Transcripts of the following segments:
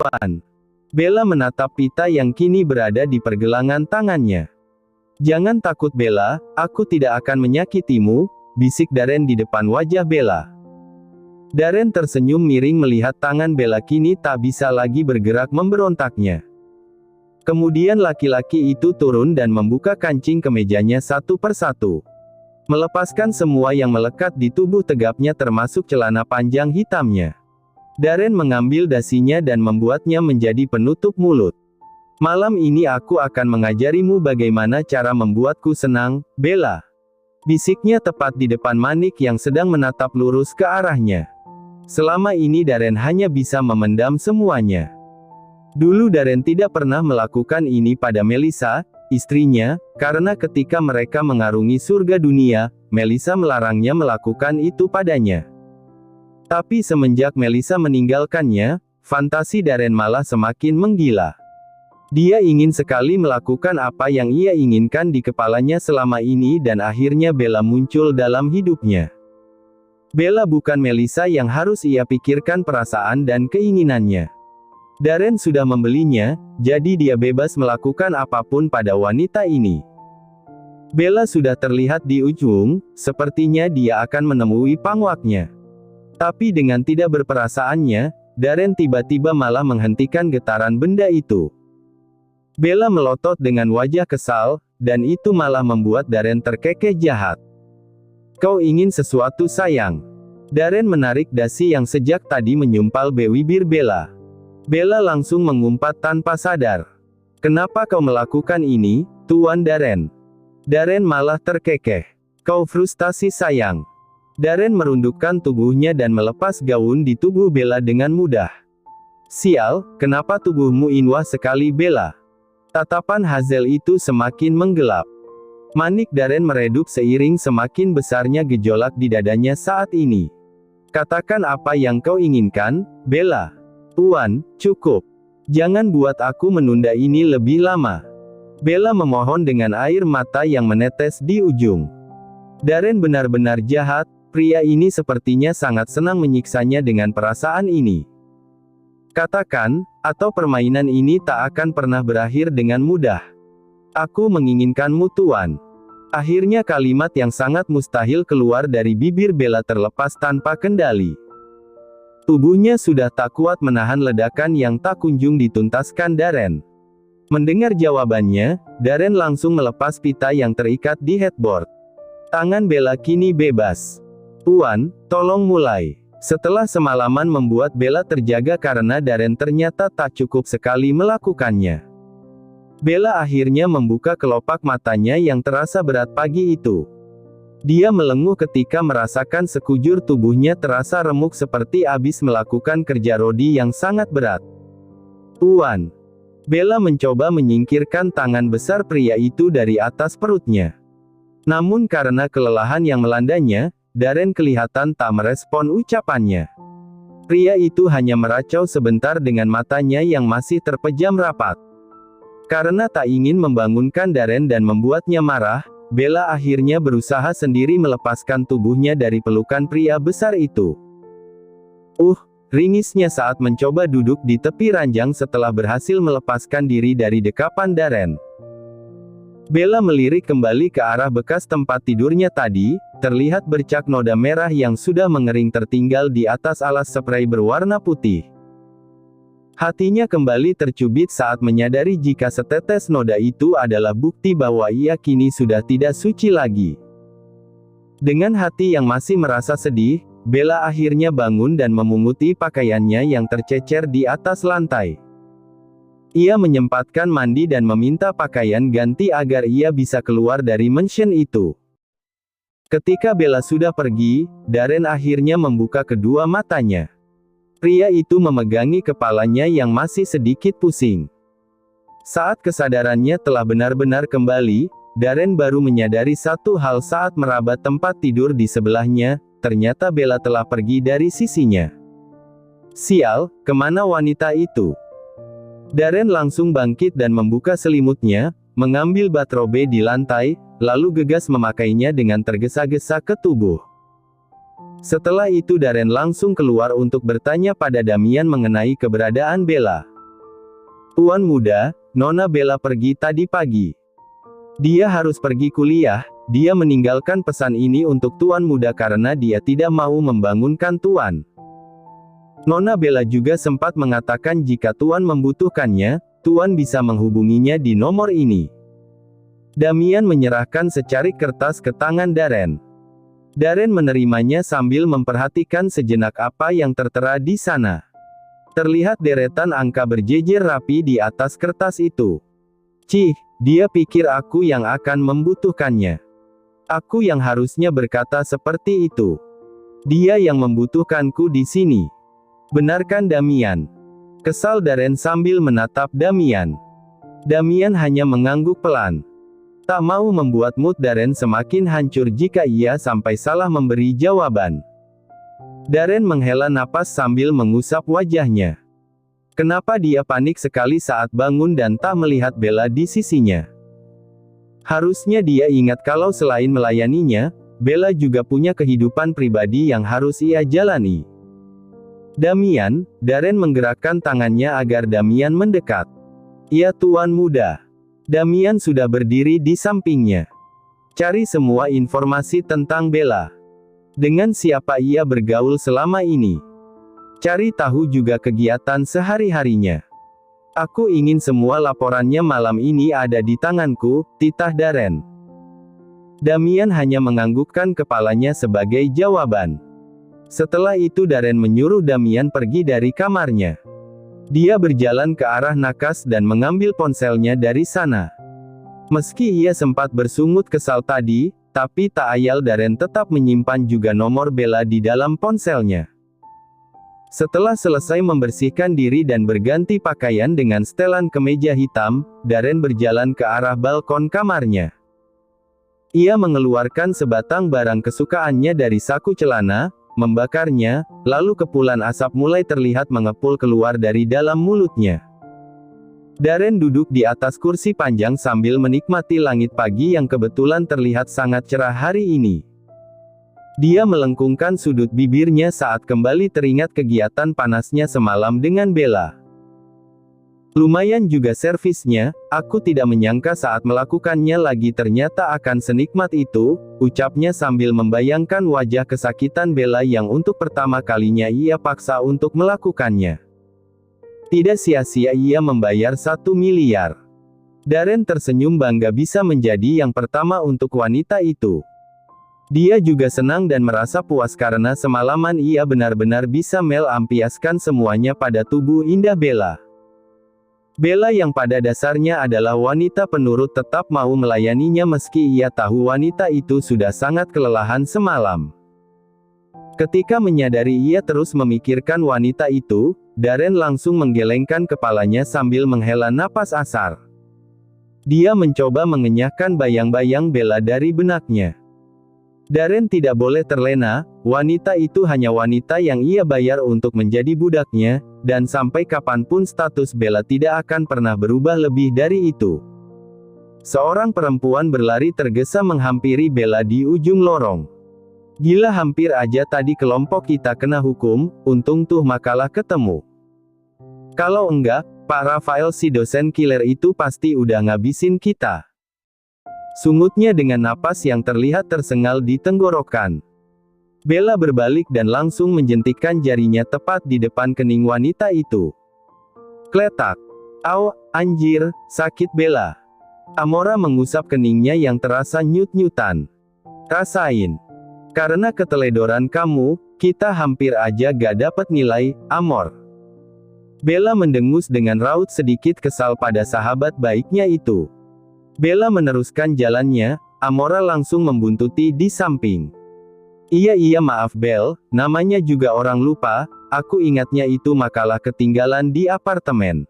Tuan. Bella menatap pita yang kini berada di pergelangan tangannya. Jangan takut Bella, aku tidak akan menyakitimu, bisik Darren di depan wajah Bella. Darren tersenyum miring melihat tangan Bella kini tak bisa lagi bergerak memberontaknya. Kemudian laki-laki itu turun dan membuka kancing kemejanya satu persatu. Melepaskan semua yang melekat di tubuh tegapnya termasuk celana panjang hitamnya. Darren mengambil dasinya dan membuatnya menjadi penutup mulut. Malam ini aku akan mengajarimu bagaimana cara membuatku senang, Bella. Bisiknya tepat di depan Manik yang sedang menatap lurus ke arahnya. Selama ini Darren hanya bisa memendam semuanya. Dulu Darren tidak pernah melakukan ini pada Melissa, istrinya, karena ketika mereka mengarungi surga dunia, Melissa melarangnya melakukan itu padanya. Tapi semenjak Melissa meninggalkannya, fantasi Darren malah semakin menggila. Dia ingin sekali melakukan apa yang ia inginkan di kepalanya selama ini dan akhirnya Bella muncul dalam hidupnya. Bella bukan Melissa yang harus ia pikirkan perasaan dan keinginannya. Darren sudah membelinya, jadi dia bebas melakukan apapun pada wanita ini. Bella sudah terlihat di ujung, sepertinya dia akan menemui pangwaknya. Tapi dengan tidak berperasaannya, Darren tiba-tiba malah menghentikan getaran benda itu. Bella melotot dengan wajah kesal, dan itu malah membuat Darren terkekeh jahat. Kau ingin sesuatu sayang? Darren menarik dasi yang sejak tadi menyumpal bibir Bella. Bella langsung mengumpat tanpa sadar. Kenapa kau melakukan ini, Tuan Darren? Darren malah terkekeh. Kau frustasi sayang. Darren merundukkan tubuhnya dan melepas gaun di tubuh Bella dengan mudah. Sial, kenapa tubuhmu inwah sekali Bella? Tatapan Hazel itu semakin menggelap. Manik Darren meredup seiring semakin besarnya gejolak di dadanya saat ini. Katakan apa yang kau inginkan, Bella. Tuan, cukup. Jangan buat aku menunda ini lebih lama. Bella memohon dengan air mata yang menetes di ujung. Darren benar-benar jahat, pria ini sepertinya sangat senang menyiksanya dengan perasaan ini. Katakan, atau permainan ini tak akan pernah berakhir dengan mudah. Aku menginginkanmu Tuan. Akhirnya kalimat yang sangat mustahil keluar dari bibir Bella terlepas tanpa kendali. Tubuhnya sudah tak kuat menahan ledakan yang tak kunjung dituntaskan Darren. Mendengar jawabannya, Darren langsung melepas pita yang terikat di headboard. Tangan Bella kini bebas. Tuan, tolong mulai. Setelah semalaman membuat Bella terjaga karena Darren ternyata tak cukup sekali melakukannya. Bella akhirnya membuka kelopak matanya yang terasa berat pagi itu. Dia melenguh ketika merasakan sekujur tubuhnya terasa remuk seperti habis melakukan kerja rodi yang sangat berat. Tuan. Bella mencoba menyingkirkan tangan besar pria itu dari atas perutnya. Namun karena kelelahan yang melandanya, Darren kelihatan tak merespon ucapannya. Pria itu hanya meracau sebentar dengan matanya yang masih terpejam rapat. Karena tak ingin membangunkan Darren dan membuatnya marah, Bella akhirnya berusaha sendiri melepaskan tubuhnya dari pelukan pria besar itu. Ringisnya saat mencoba duduk di tepi ranjang setelah berhasil melepaskan diri dari dekapan Darren. Bella melirik kembali ke arah bekas tempat tidurnya tadi, terlihat bercak noda merah yang sudah mengering tertinggal di atas alas spray berwarna putih. Hatinya kembali tercubit saat menyadari jika setetes noda itu adalah bukti bahwa ia kini sudah tidak suci lagi. Dengan hati yang masih merasa sedih, Bella akhirnya bangun dan memunguti pakaiannya yang tercecer di atas lantai. Ia menyempatkan mandi dan meminta pakaian ganti agar ia bisa keluar dari mansion itu. Ketika Bella sudah pergi, Darren akhirnya membuka kedua matanya. Pria itu memegangi kepalanya yang masih sedikit pusing. Saat kesadarannya telah benar-benar kembali, Darren baru menyadari satu hal saat meraba tempat tidur di sebelahnya, ternyata Bella telah pergi dari sisinya. Sial, kemana wanita itu? Darren langsung bangkit dan membuka selimutnya, mengambil batrobe di lantai, lalu gegas memakainya dengan tergesa-gesa ke tubuh. Setelah itu Darren langsung keluar untuk bertanya pada Damian mengenai keberadaan Bella. Tuan muda, Nona Bella pergi tadi pagi. Dia harus pergi kuliah. Dia meninggalkan pesan ini untuk Tuan muda karena dia tidak mau membangunkan Tuan. Nona Bella juga sempat mengatakan jika Tuan membutuhkannya, Tuan bisa menghubunginya di nomor ini. Damian menyerahkan secarik kertas ke tangan Darren. Darren menerimanya sambil memperhatikan sejenak apa yang tertera di sana. Terlihat deretan angka berjejer rapi di atas kertas itu. Cih, dia pikir aku yang akan membutuhkannya. Aku yang harusnya berkata seperti itu. Dia yang membutuhkanku di sini. Benarkan Damian? Kesal Darren sambil menatap Damian. Damian hanya mengangguk pelan. Tak mau membuat mood Darren semakin hancur jika ia sampai salah memberi jawaban. Darren menghela napas sambil mengusap wajahnya. Kenapa dia panik sekali saat bangun dan tak melihat Bella di sisinya? Harusnya dia ingat kalau selain melayaninya, Bella juga punya kehidupan pribadi yang harus ia jalani. Damian, Darren menggerakkan tangannya agar Damian mendekat. Ya Tuan muda. Damian sudah berdiri di sampingnya. Cari semua informasi tentang Bella. Dengan siapa ia bergaul selama ini. Cari tahu juga kegiatan sehari-harinya. Aku ingin semua laporannya malam ini ada di tanganku, titah Darren. Damian hanya menganggukkan kepalanya sebagai jawaban. Setelah itu Darren menyuruh Damian pergi dari kamarnya. Dia berjalan ke arah nakas dan mengambil ponselnya dari sana. Meski ia sempat bersungut kesal tadi, tapi tak ayal Darren tetap menyimpan juga nomor Bella di dalam ponselnya. Setelah selesai membersihkan diri dan berganti pakaian dengan setelan kemeja hitam, Darren berjalan ke arah balkon kamarnya. Ia mengeluarkan sebatang barang kesukaannya dari saku celana, membakarnya, lalu kepulan asap mulai terlihat mengepul keluar dari dalam mulutnya. Darren duduk di atas kursi panjang sambil menikmati langit pagi yang kebetulan terlihat sangat cerah hari ini. Dia melengkungkan sudut bibirnya saat kembali teringat kegiatan panasnya semalam dengan Bella. Lumayan juga servisnya, aku tidak menyangka saat melakukannya lagi ternyata akan senikmat itu, ucapnya sambil membayangkan wajah kesakitan Bella yang untuk pertama kalinya ia paksa untuk melakukannya. Tidak sia-sia ia membayar 1 miliar. Darren tersenyum bangga bisa menjadi yang pertama untuk wanita itu. Dia juga senang dan merasa puas karena semalaman ia benar-benar bisa melampiaskan semuanya pada tubuh indah Bella. Bella yang pada dasarnya adalah wanita penurut tetap mau melayaninya meski ia tahu wanita itu sudah sangat kelelahan semalam. Ketika menyadari ia terus memikirkan wanita itu, Darren langsung menggelengkan kepalanya sambil menghela napas asar. Dia mencoba mengenyahkan bayang-bayang Bella dari benaknya. Darren tidak boleh terlena, wanita itu hanya wanita yang ia bayar untuk menjadi budaknya, dan sampai kapanpun status Bella tidak akan pernah berubah lebih dari itu. Seorang perempuan berlari tergesa menghampiri Bella di ujung lorong. Gila, hampir aja tadi kelompok kita kena hukum, untung tuh makalah ketemu. Kalau enggak, Pak Rafael si dosen killer itu pasti udah ngabisin kita. Sungutnya dengan napas yang terlihat tersengal di tenggorokan. Bella berbalik dan langsung menjentikkan jarinya tepat di depan kening wanita itu. Kletak. Au, anjir, sakit Bella. Amora mengusap keningnya yang terasa nyut-nyutan. Rasain. Karena keteledoran kamu, kita hampir aja gak dapat nilai, Amor. Bella mendengus dengan raut sedikit kesal pada sahabat baiknya itu. Bella meneruskan jalannya, Amora langsung membuntuti di samping. Iya maaf Bel, namanya juga orang lupa, aku ingatnya itu makalah ketinggalan di apartemen.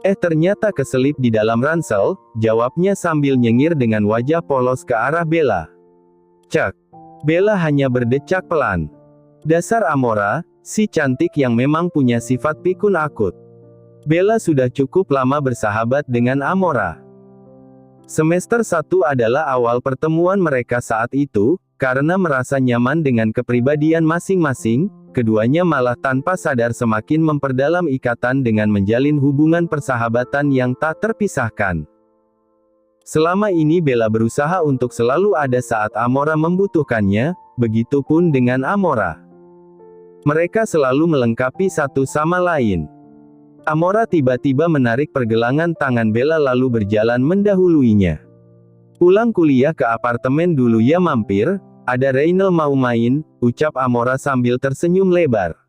Ternyata keselip di dalam ransel, jawabnya sambil nyengir dengan wajah polos ke arah Bella. Cek. Bella hanya berdecak pelan. Dasar Amora, si cantik yang memang punya sifat pikun akut. Bella sudah cukup lama bersahabat dengan Amora. Semester 1 adalah awal pertemuan mereka saat itu, karena merasa nyaman dengan kepribadian masing-masing, keduanya malah tanpa sadar semakin memperdalam ikatan dengan menjalin hubungan persahabatan yang tak terpisahkan. Selama ini Bella berusaha untuk selalu ada saat Amora membutuhkannya, begitupun dengan Amora. Mereka selalu melengkapi satu sama lain. Amora tiba-tiba menarik pergelangan tangan Bella lalu berjalan mendahuluinya. Pulang kuliah ke apartemen dulu ya mampir, ada Reynel mau main, ucap Amora sambil tersenyum lebar.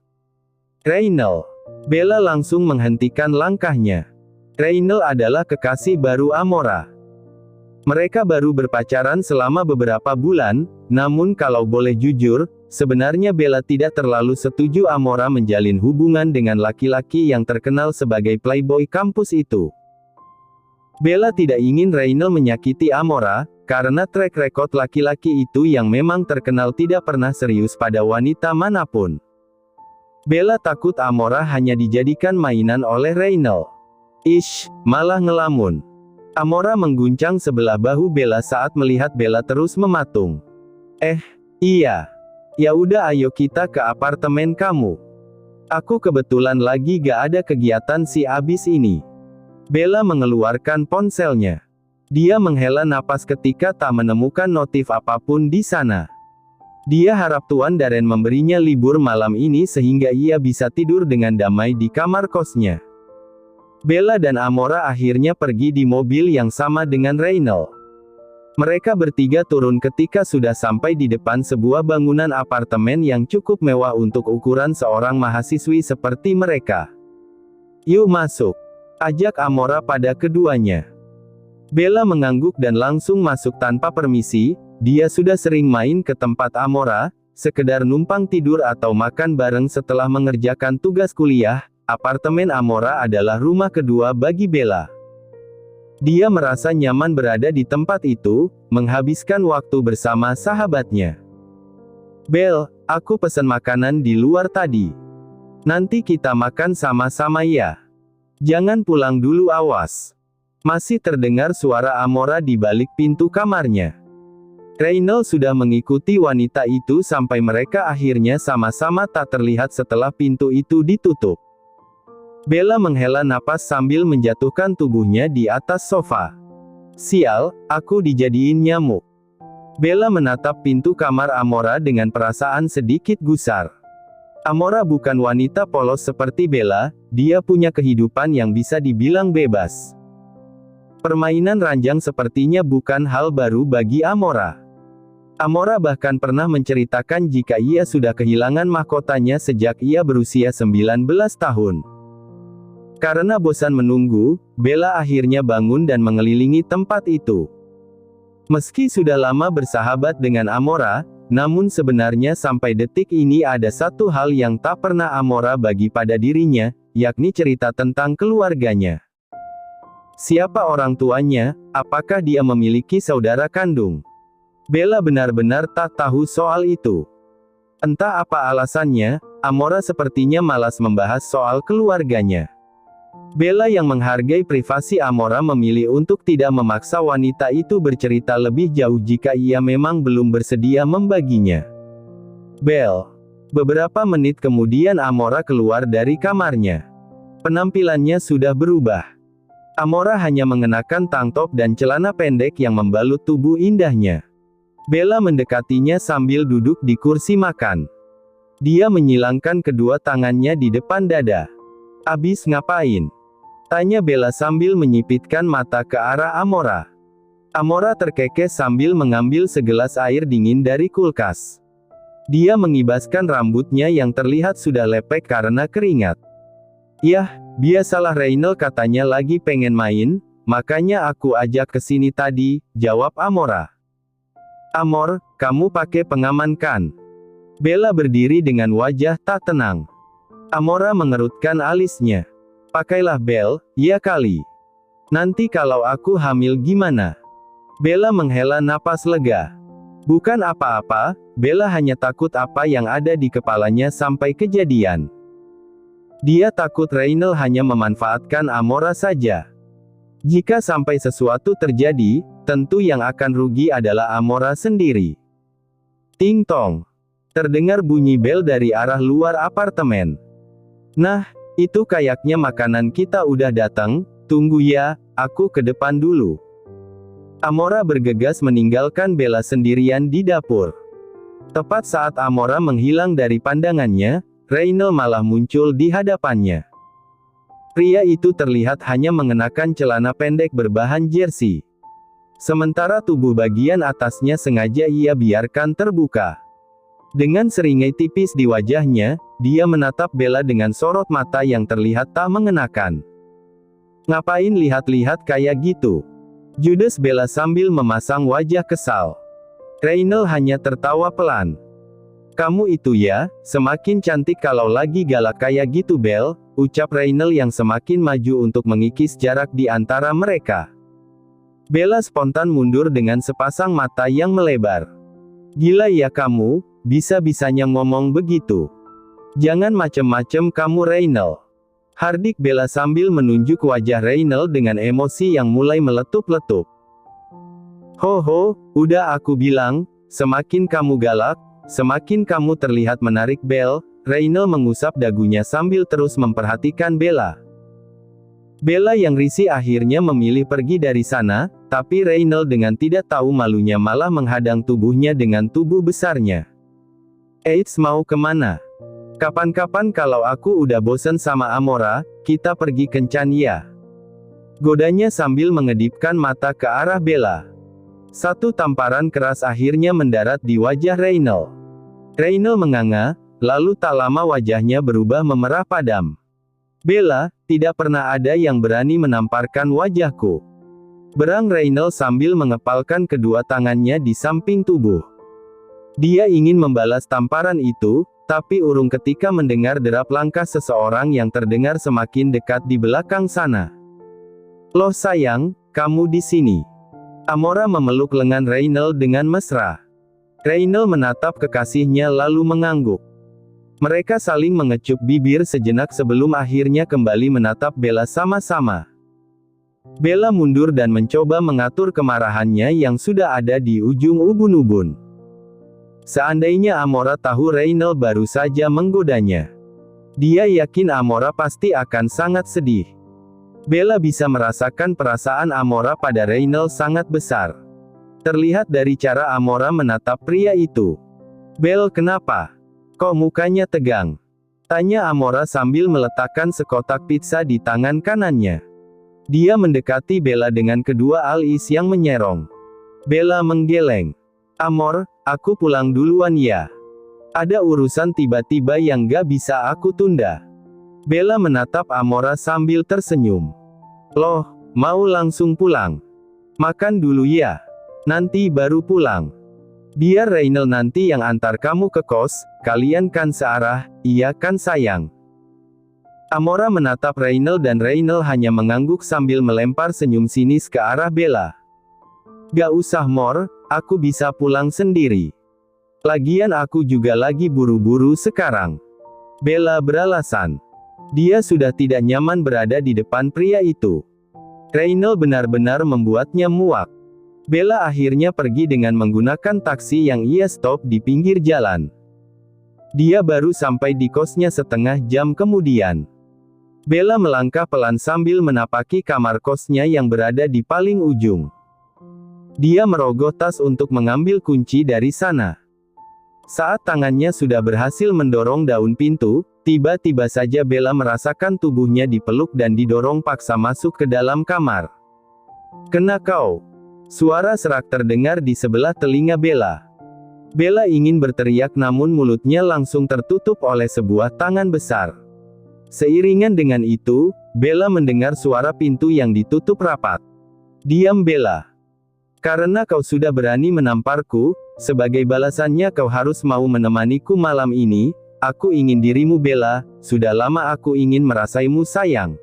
Reynel. Bella langsung menghentikan langkahnya. Reynel adalah kekasih baru Amora. Mereka baru berpacaran selama beberapa bulan, namun kalau boleh jujur, sebenarnya Bella tidak terlalu setuju Amora menjalin hubungan dengan laki-laki yang terkenal sebagai playboy kampus itu. Bella tidak ingin Reynel menyakiti Amora, karena track record laki-laki itu yang memang terkenal tidak pernah serius pada wanita manapun. Bella takut Amora hanya dijadikan mainan oleh Reynel. Ish, malah ngelamun. Amora mengguncang sebelah bahu Bella saat melihat Bella terus mematung. Iya. Ya udah ayo kita ke apartemen kamu. Aku kebetulan lagi gak ada kegiatan si abis ini. Bella mengeluarkan ponselnya. Dia menghela napas ketika tak menemukan notif apapun di sana. Dia harap Tuan Darren memberinya libur malam ini sehingga ia bisa tidur dengan damai di kamar kosnya. Bella dan Amora akhirnya pergi di mobil yang sama dengan Reynel. Mereka bertiga turun ketika sudah sampai di depan sebuah bangunan apartemen yang cukup mewah untuk ukuran seorang mahasiswi seperti mereka. Yuk masuk, ajak Amora pada keduanya. Bella mengangguk dan langsung masuk tanpa permisi. Dia sudah sering main ke tempat Amora, sekedar numpang tidur atau makan bareng setelah mengerjakan tugas kuliah. Apartemen Amora adalah rumah kedua bagi Bella. Dia merasa nyaman berada di tempat itu, menghabiskan waktu bersama sahabatnya. Bel, aku pesan makanan di luar tadi. Nanti kita makan sama-sama ya. Jangan pulang dulu awas. Masih terdengar suara Amora di balik pintu kamarnya. Reynel sudah mengikuti wanita itu sampai mereka akhirnya sama-sama tak terlihat setelah pintu itu ditutup. Bella menghela napas sambil menjatuhkan tubuhnya di atas sofa. Sial, aku dijadiin nyamuk. Bella menatap pintu kamar Amora dengan perasaan sedikit gusar. Amora bukan wanita polos seperti Bella, dia punya kehidupan yang bisa dibilang bebas. Permainan ranjang sepertinya bukan hal baru bagi Amora. Amora bahkan pernah menceritakan jika ia sudah kehilangan mahkotanya sejak ia berusia 19 tahun. Karena bosan menunggu, Bella akhirnya bangun dan mengelilingi tempat itu. Meski sudah lama bersahabat dengan Amora, namun sebenarnya sampai detik ini ada satu hal yang tak pernah Amora bagi pada dirinya, yakni cerita tentang keluarganya. Siapa orang tuanya, apakah dia memiliki saudara kandung? Bella benar-benar tak tahu soal itu. Entah apa alasannya, Amora sepertinya malas membahas soal keluarganya. Bella yang menghargai privasi Amora memilih untuk tidak memaksa wanita itu bercerita lebih jauh jika ia memang belum bersedia membaginya. Bel. Beberapa menit kemudian Amora keluar dari kamarnya. Penampilannya sudah berubah. Amora hanya mengenakan tank top dan celana pendek yang membalut tubuh indahnya. Bella mendekatinya sambil duduk di kursi makan. Dia menyilangkan kedua tangannya di depan dada. Abis ngapain? Tanya Bella sambil menyipitkan mata ke arah Amora. Amora terkekeh sambil mengambil segelas air dingin dari kulkas. Dia mengibaskan rambutnya yang terlihat sudah lepek karena keringat. Yah, biasalah Reynel katanya lagi pengen main, makanya aku ajak ke sini tadi, jawab Amora. Amor, kamu pakai pengaman kan? Bella berdiri dengan wajah tak tenang. Amora mengerutkan alisnya. Pakailah Bel, ya kali. Nanti kalau aku hamil gimana? Bella menghela napas lega. Bukan apa-apa, Bella hanya takut apa yang ada di kepalanya sampai kejadian. Dia takut Reynel hanya memanfaatkan Amora saja. Jika sampai sesuatu terjadi, tentu yang akan rugi adalah Amora sendiri. Ting tong. Terdengar bunyi bel dari arah luar apartemen. Nah, itu kayaknya makanan kita udah datang, tunggu ya, aku ke depan dulu. Amora bergegas meninggalkan Bella sendirian di dapur. Tepat saat Amora menghilang dari pandangannya, Reynel malah muncul di hadapannya. Pria itu terlihat hanya mengenakan celana pendek berbahan jersey. Sementara tubuh bagian atasnya sengaja ia biarkan terbuka. Dengan seringai tipis di wajahnya, dia menatap Bella dengan sorot mata yang terlihat tak mengenakan. Ngapain lihat-lihat kayak gitu? Judes Bella sambil memasang wajah kesal. Reynel hanya tertawa pelan. Kamu itu ya, semakin cantik kalau lagi galak kayak gitu Bel, ucap Reynel yang semakin maju untuk mengikis jarak di antara mereka. Bella spontan mundur dengan sepasang mata yang melebar. Gila ya kamu, bisa-bisanya ngomong begitu. Jangan macem-macem kamu Reynel. Hardik Bella sambil menunjuk wajah Reynel dengan emosi yang mulai meletup-letup. Ho, udah aku bilang, semakin kamu galak, semakin kamu terlihat menarik Bel. Reynel mengusap dagunya sambil terus memperhatikan Bella. Bella yang risih akhirnya memilih pergi dari sana, tapi Reynel dengan tidak tahu malunya malah menghadang tubuhnya dengan tubuh besarnya. Eits, mau kemana? Kapan-kapan kalau aku udah bosen sama Amora, kita pergi kencan ya. Godanya sambil mengedipkan mata ke arah Bella. Satu tamparan keras akhirnya mendarat di wajah Reynel. Reynel menganga, lalu tak lama wajahnya berubah memerah padam. Bella, tidak pernah ada yang berani menamparkan wajahku. Berang Reynel sambil mengepalkan kedua tangannya di samping tubuh. Dia ingin membalas tamparan itu, tapi urung ketika mendengar derap langkah seseorang yang terdengar semakin dekat di belakang sana. Loh sayang, kamu di sini. Amora memeluk lengan Reynel dengan mesra. Reynel menatap kekasihnya lalu mengangguk. Mereka saling mengecup bibir sejenak sebelum akhirnya kembali menatap Bella sama-sama. Bella mundur dan mencoba mengatur kemarahannya yang sudah ada di ujung ubun-ubun. Seandainya Amora tahu Reynel baru saja menggodanya, dia yakin Amora pasti akan sangat sedih. Bella bisa merasakan perasaan Amora pada Reynel sangat besar. Terlihat dari cara Amora menatap pria itu. Bel, kenapa? Kok mukanya tegang? Tanya Amora sambil meletakkan sekotak pizza di tangan kanannya. Dia mendekati Bella dengan kedua alis yang menyerong. Bella menggeleng. Amor, aku pulang duluan ya. Ada urusan tiba-tiba yang gak bisa aku tunda. Bella menatap Amora sambil tersenyum. Loh, mau langsung pulang? Makan dulu ya. Nanti baru pulang. Biar Reynel nanti yang antar kamu ke kos, kalian kan searah, iya kan sayang? Amora menatap Reynel dan Reynel hanya mengangguk sambil melempar senyum sinis ke arah Bella. Gak usah Mor, aku bisa pulang sendiri. Lagian aku juga lagi buru-buru sekarang. Bella beralasan. Dia sudah tidak nyaman berada di depan pria itu. Reynel benar-benar membuatnya muak. Bella akhirnya pergi dengan menggunakan taksi yang ia stop di pinggir jalan. Dia baru sampai di kosnya setengah jam kemudian. Bella melangkah pelan sambil menapaki kamar kosnya yang berada di paling ujung. Dia merogoh tas untuk mengambil kunci dari sana. Saat tangannya sudah berhasil mendorong daun pintu, tiba-tiba saja Bella merasakan tubuhnya dipeluk dan didorong paksa masuk ke dalam kamar. Kena kau! Suara serak terdengar di sebelah telinga Bella. Bella ingin berteriak namun mulutnya langsung tertutup oleh sebuah tangan besar. Seiringan dengan itu, Bella mendengar suara pintu yang ditutup rapat. Diam Bella! Karena kau sudah berani menamparku, sebagai balasannya kau harus mau menemaniku malam ini. Aku ingin dirimu Bella, sudah lama aku ingin merasaimu sayang.